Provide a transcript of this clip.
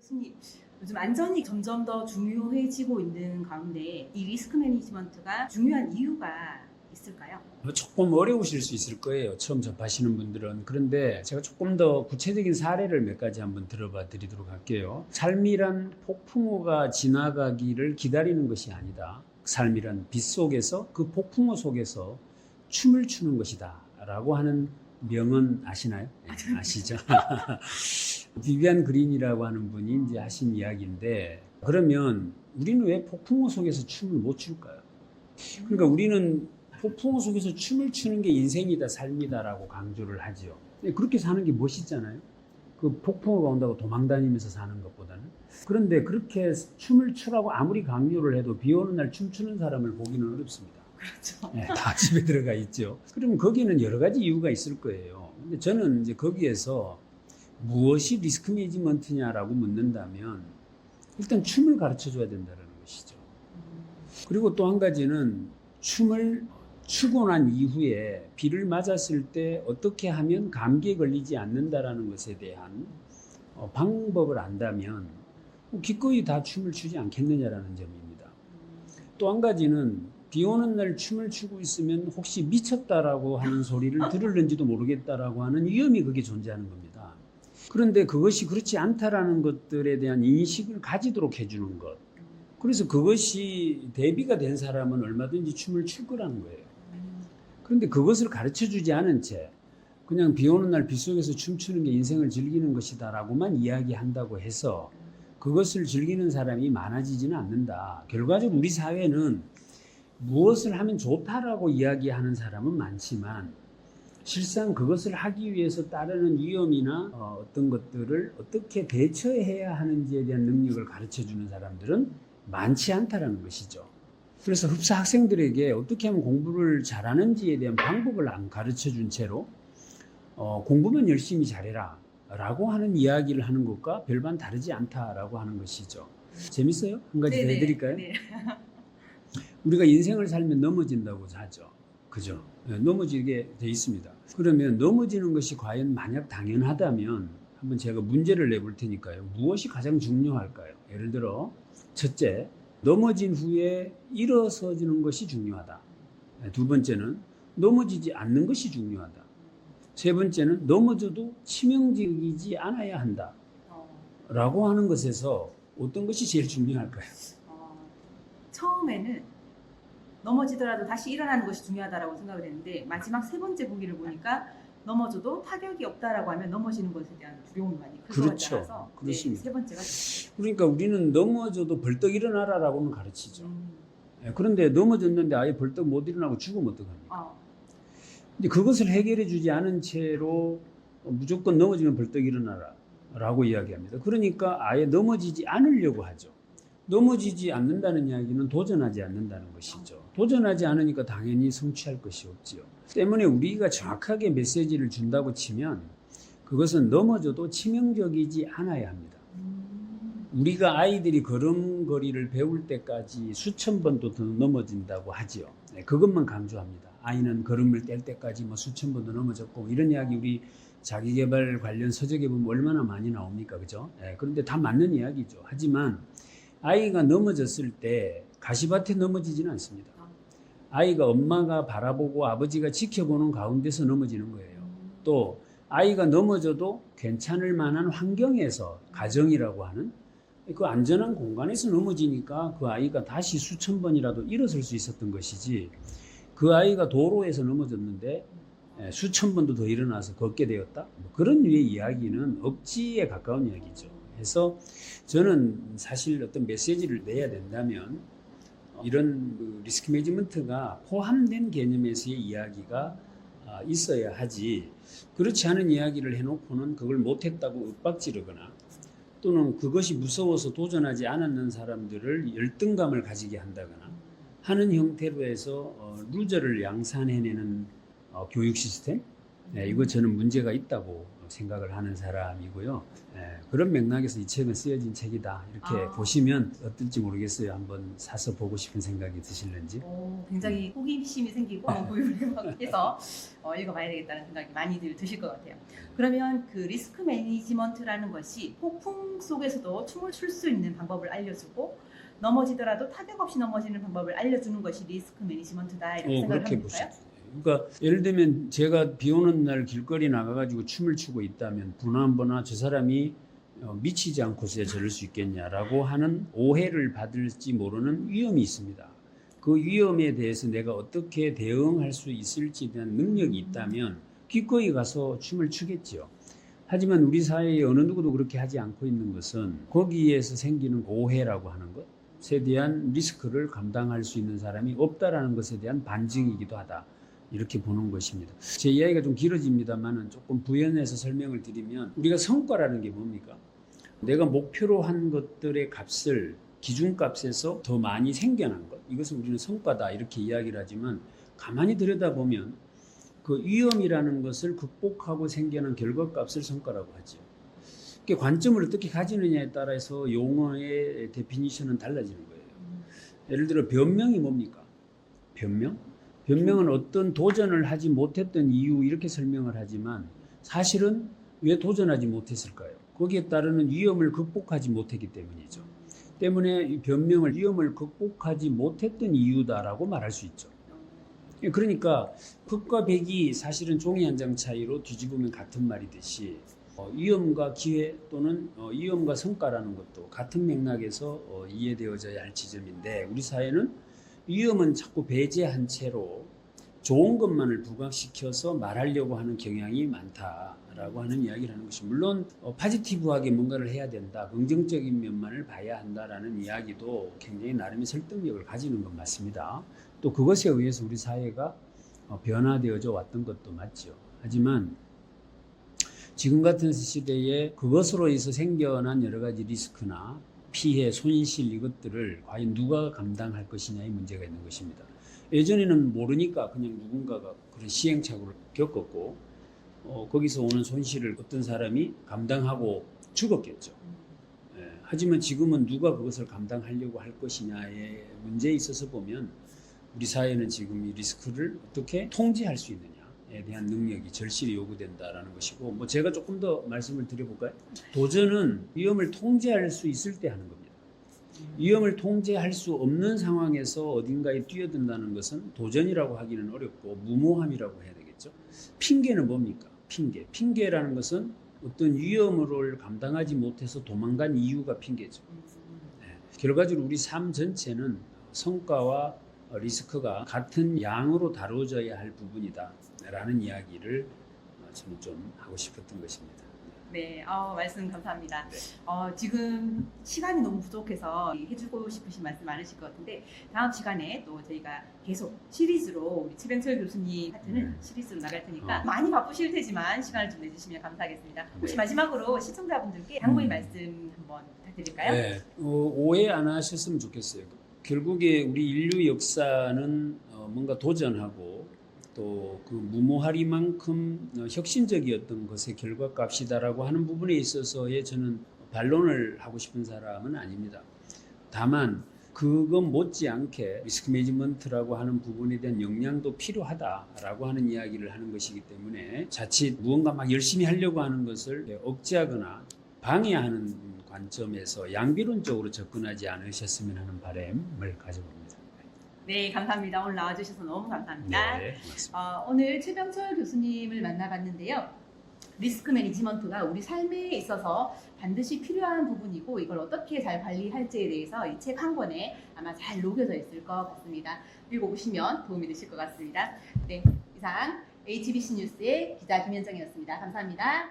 교수님, 요즘 안전이 점점 더 중요해지고 있는 가운데 이 리스크 매니지먼트가 중요한 이유가 있을까요? 조금 어려우실 수 있을 거예요. 처음 접하시는 분들은. 그런데 제가 조금 더 구체적인 사례를 몇 가지 한번 들어봐 드리도록 할게요. 삶이란 폭풍우가 지나가기를 기다리는 것이 아니다. 삶이란 빛 속에서 그 폭풍우 속에서 춤을 추는 것이다. 라고 하는 명언 아시나요? 네, 아시죠? 비비안 그린이라고 하는 분이 이제 하신 이야기인데, 그러면 우리는 왜 폭풍우 속에서 춤을 못 출까요? 그러니까 우리는 폭풍우 속에서 춤을 추는 게 인생이다, 삶이다라고 강조를 하죠. 그렇게 사는 게 멋있잖아요. 그 폭풍우가 온다고 도망다니면서 사는 것보다는. 그런데 그렇게 춤을 추라고 아무리 강요를 해도 비 오는 날 춤추는 사람을 보기는 어렵습니다. 그렇죠. 네, 다 집에 들어가 있죠. 그러면 거기는 여러 가지 이유가 있을 거예요. 근데 저는 이제 거기에서 무엇이 리스크 매니지먼트냐라고 묻는다면 일단 춤을 가르쳐 줘야 된다는 것이죠. 그리고 또 한 가지는 춤을 추고 난 이후에 비를 맞았을 때 어떻게 하면 감기에 걸리지 않는다라는 것에 대한 방법을 안다면 기꺼이 다 춤을 추지 않겠느냐라는 점입니다. 또 한 가지는 비 오는 날 춤을 추고 있으면 혹시 미쳤다라고 하는 소리를 들을는지도 모르겠다라고 하는 위험이 그게 존재하는 겁니다. 그런데 그것이 그렇지 않다라는 것들에 대한 인식을 가지도록 해주는 것. 그래서 그것이 대비가 된 사람은 얼마든지 춤을 출 거라는 거예요. 그런데 그것을 가르쳐 주지 않은 채 그냥 비 오는 날 빗속에서 춤추는 게 인생을 즐기는 것이다라고만 이야기한다고 해서 그것을 즐기는 사람이 많아지지는 않는다. 결과적으로 우리 사회는 무엇을 하면 좋다라고 이야기하는 사람은 많지만 실상 그것을 하기 위해서 따르는 위험이나 어떤 것들을 어떻게 대처해야 하는지에 대한 능력을 가르쳐 주는 사람들은 많지 않다라는 것이죠. 그래서 흡사 학생들에게 어떻게 하면 공부를 잘하는지에 대한 방법을 안 가르쳐 준 채로 공부만 열심히 잘해라 라고 하는 이야기를 하는 것과 별반 다르지 않다라고 하는 것이죠. 재밌어요? 한 가지 더 해드릴까요? 네. 우리가 인생을 살면 넘어진다고 하죠. 그죠? 넘어지게 돼 있습니다. 그러면 넘어지는 것이 과연 만약 당연하다면 한번 제가 문제를 내볼 테니까요. 무엇이 가장 중요할까요? 예를 들어 첫째, 넘어진 후에 일어서지는 것이 중요하다. 두 번째는 넘어지지 않는 것이 중요하다. 세 번째는 넘어져도 치명적이지 않아야 한다. 라고 하는 것에서 어떤 것이 제일 중요할까요? 처음에는 넘어지더라도 다시 일어나는 것이 중요하다고 생각을 했는데 마지막 세 번째 보기를 보니까 넘어져도 타격이 없다라고 하면 넘어지는 것에 대한 두려움이 많이 클 것 그렇죠. 같아서 그렇습니다. 세 번째가 좋습니다. 그러니까 우리는 넘어져도 벌떡 일어나라라고는 가르치죠. 그런데 넘어졌는데 아예 벌떡 못 일어나고 죽으면 어떡합니까? 근데 그것을 해결해 주지 않은 채로 무조건 넘어지면 벌떡 일어나라 라고 이야기합니다. 그러니까 아예 넘어지지 않으려고 하죠. 넘어지지 않는다는 이야기는 도전하지 않는다는 것이죠. 도전하지 않으니까 당연히 성취할 것이 없지요. 때문에 우리가 정확하게 메시지를 준다고 치면 그것은 넘어져도 치명적이지 않아야 합니다. 우리가 아이들이 걸음걸이를 배울 때까지 수천 번도 더 넘어진다고 하지요. 그것만 강조합니다. 아이는 걸음을 뗄 때까지 뭐 수천 번도 넘어졌고 이런 이야기 우리 자기개발 관련 서적에 보면 얼마나 많이 나옵니까? 그죠? 그런데 다 맞는 이야기죠. 하지만 아이가 넘어졌을 때 가시밭에 넘어지지는 않습니다. 아이가 엄마가 바라보고 아버지가 지켜보는 가운데서 넘어지는 거예요. 또 아이가 넘어져도 괜찮을 만한 환경에서 가정이라고 하는 그 안전한 공간에서 넘어지니까 그 아이가 다시 수천 번이라도 일어설 수 있었던 것이지 그 아이가 도로에서 넘어졌는데 수천 번도 더 일어나서 걷게 되었다. 그런 류의 이야기는 억지에 가까운 이야기죠. 그래서 저는 사실 어떤 메시지를 내야 된다면 이런 리스크 매니지먼트가 포함된 개념에서의 이야기가 있어야 하지 그렇지 않은 이야기를 해놓고는 그걸 못했다고 윽박지르거나 또는 그것이 무서워서 도전하지 않았는 사람들을 열등감을 가지게 한다거나 하는 형태로 해서 루저를 양산해내는 교육 시스템 이거 저는 문제가 있다고 생각을 하는 사람이고요. 그런 맥락에서 이 책은 쓰여진 책이다 이렇게 보시면 어떨지 모르겠어요. 한번 사서 보고 싶은 생각이 드실는지. 굉장히 호기심이 생기고 구입을 해서 읽어봐야 되겠다는 생각이 많이들 드실 것 같아요. 그러면 그 리스크 매니지먼트라는 것이 폭풍 속에서도 춤을 출 수 있는 방법을 알려주고 넘어지더라도 타격 없이 넘어지는 방법을 알려주는 것이 리스크 매니지먼트다 이렇게 생각을 그렇게 합니까요? 그러니까 예를 들면 제가 비 오는 날 길거리 나가가지고 춤을 추고 있다면 분한번나 저 사람이 미치지 않고서야 저럴 수 있겠냐라고 하는 오해를 받을지 모르는 위험이 있습니다. 그 위험에 대해서 내가 어떻게 대응할 수 있을지에 대한 능력이 있다면 기꺼이 가서 춤을 추겠죠. 하지만 우리 사회에 어느 누구도 그렇게 하지 않고 있는 것은 거기에서 생기는 오해라고 하는 것에 대한 리스크를 감당할 수 있는 사람이 없다라는 것에 대한 반증이기도 하다. 이렇게 보는 것입니다. 제 이야기가 좀 길어집니다만 조금 부연해서 설명을 드리면 우리가 성과라는 게 뭡니까? 내가 목표로 한 것들의 값을 기준값에서 더 많이 생겨난 것, 이것을 우리는 성과다 이렇게 이야기를 하지만 가만히 들여다보면 그 위험이라는 것을 극복하고 생겨난 결과값을 성과라고 하죠. 관점을 어떻게 가지느냐에 따라서 용어의 데피니션은 달라지는 거예요. 예를 들어 변명이 뭡니까? 변명은 어떤 도전을 하지 못했던 이유 이렇게 설명을 하지만 사실은 왜 도전하지 못했을까요? 거기에 따르는 위험을 극복하지 못했기 때문이죠. 때문에 이 변명을 위험을 극복하지 못했던 이유다라고 말할 수 있죠. 그러니까 극과 백이 사실은 종이 한 장 차이로 뒤집으면 같은 말이듯이 위험과 기회 또는 위험과 성과라는 것도 같은 맥락에서 이해되어져야 할 지점인데 우리 사회는 위험은 자꾸 배제한 채로 좋은 것만을 부각시켜서 말하려고 하는 경향이 많다라고 하는 이야기를 하는 것이 물론 파지티브하게 뭔가를 해야 된다, 긍정적인 면만을 봐야 한다라는 이야기도 굉장히 나름의 설득력을 가지는 건 맞습니다. 또 그것에 의해서 우리 사회가 변화되어져 왔던 것도 맞죠. 하지만 지금 같은 시대에 그것으로 해서 생겨난 여러 가지 리스크나 피해, 손실 이것들을 과연 누가 감당할 것이냐의 문제가 있는 것입니다. 예전에는 모르니까 그냥 누군가가 그런 시행착오를 겪었고 거기서 오는 손실을 어떤 사람이 감당하고 죽었겠죠. 하지만 지금은 누가 그것을 감당하려고 할 것이냐의 문제에 있어서 보면 우리 사회는 지금 이 리스크를 어떻게 통제할 수 있느냐에 대한 능력이 절실히 요구된다라는 것이고 제가 조금 더 말씀을 드려볼까요? 도전은 위험을 통제할 수 있을 때 하는 겁니다. 위험을 통제할 수 없는 상황에서 어딘가에 뛰어든다는 것은 도전이라고 하기는 어렵고 무모함이라고 해야 되겠죠. 핑계는 뭡니까? 핑계라는 것은 어떤 위험을 감당하지 못해서 도망간 이유가 핑계죠. 결과적으로 우리 삶 전체는 성과와 리스크가 같은 양으로 다뤄져야 할 부분이다 라는 이야기를 저는 좀 하고 싶었던 것입니다. 네, 말씀 감사합니다. 지금 시간이 너무 부족해서 해주고 싶으신 말씀 많으실 것 같은데 다음 시간에 또 저희가 계속 시리즈로 우리 최병철 교수님 파트는 시리즈로 나갈 테니까 많이 바쁘실 테지만 시간을 좀 내주시면 감사하겠습니다. 혹시 마지막으로 시청자분들께 당부의 말씀 한번 부탁드릴까요? 네, 오해 안 하셨으면 좋겠어요. 결국에 우리 인류 역사는 뭔가 도전하고 또 그 무모하리만큼 혁신적이었던 것의 결과값이다라고 하는 부분에 있어서의 저는 반론을 하고 싶은 사람은 아닙니다. 다만 그것 못지않게 리스크 매니지먼트라고 하는 부분에 대한 역량도 필요하다라고 하는 이야기를 하는 것이기 때문에 자칫 무언가 막 열심히 하려고 하는 것을 억제하거나 방해하는 관점에서 양비론적으로 접근하지 않으셨으면 하는 바람을 가져봅니다. 네, 감사합니다. 오늘 나와주셔서 너무 감사합니다. 네, 고맙습니다. 오늘 최병철 교수님을 만나봤는데요. 리스크 매니지먼트가 우리 삶에 있어서 반드시 필요한 부분이고 이걸 어떻게 잘 관리할지에 대해서 이 책 한 권에 아마 잘 녹여져 있을 것 같습니다. 읽어보시면 도움이 되실 것 같습니다. 네, 이상 HBC 뉴스의 기자 김현정이었습니다. 감사합니다.